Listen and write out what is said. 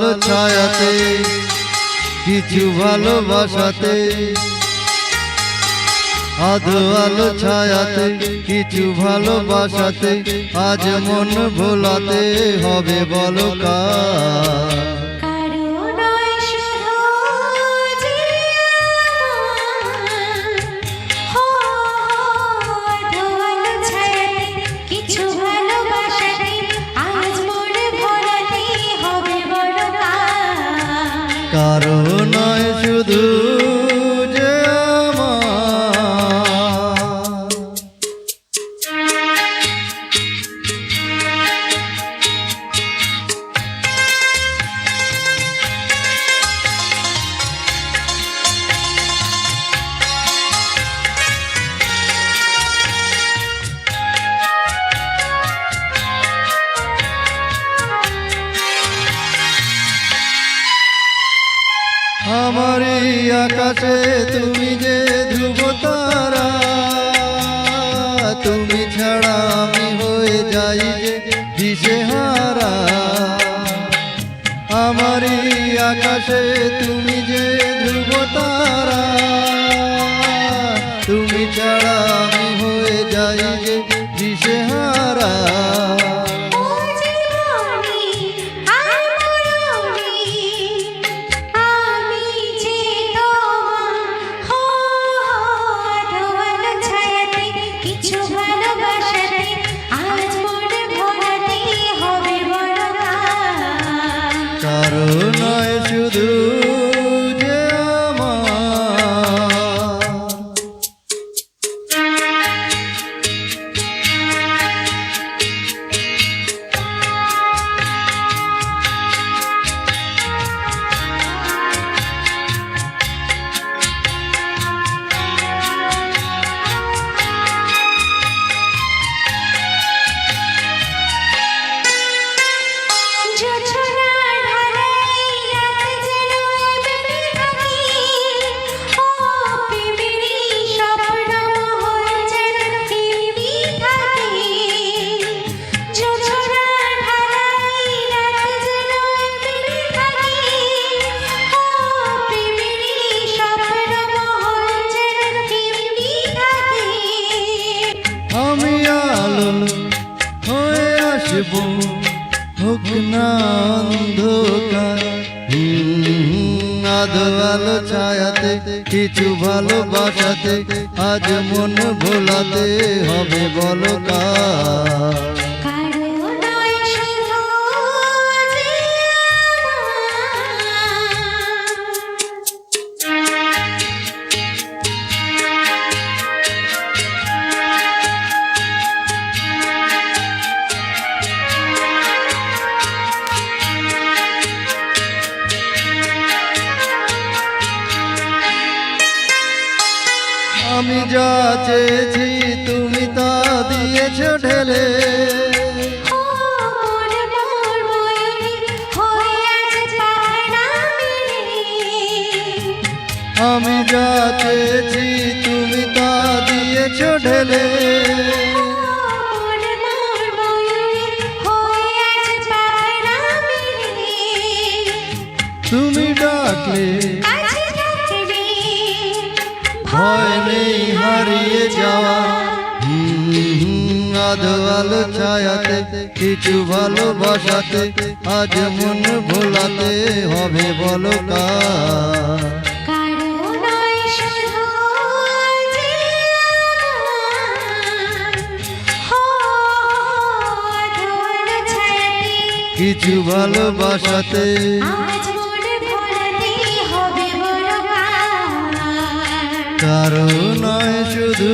আলো ছায়াতে কিছু ভালোবাসাতে, আধো আলো ছায়াতে কিছু ভালোবাসাতে, আজ মন ভোলাতে হবে বলো কার? কারো নয় শুধু যে আমার এই আকাশে তুমি যে ধ্রুব তারা, তুমি ছাড়া আমি হয়ে যাই যে দিশেহারা। আমার এই আকাশে তুমি যে ধ্রুব তারা, তুমি ছাড়া আমি হয়ে যাই যে দিশেহারা। কারো নয় শুধু যে আমি আলো হয়ে আসবো, হোক না অন্ধকার। আধো আলো ছায়াতে কিছু ভালোবাসাতে, আজ মন ভোলাতে হবে বলো কার? আমি যা চেয়েছি তুমি তা দিয়েছ ঢেলে, আমি যা চেয়েছি তুমি তা দিয়েছ ঢেলে। তুমি ডাকলে ভয় নেই হারিয়ে যাওয়া। আধো আলো ছায়াতে কিছু ভালোবাসাতে, আজ মন ভোলাতে হবে বলো কার? কিছু ভালোবাসাতে কারো নয় শুধু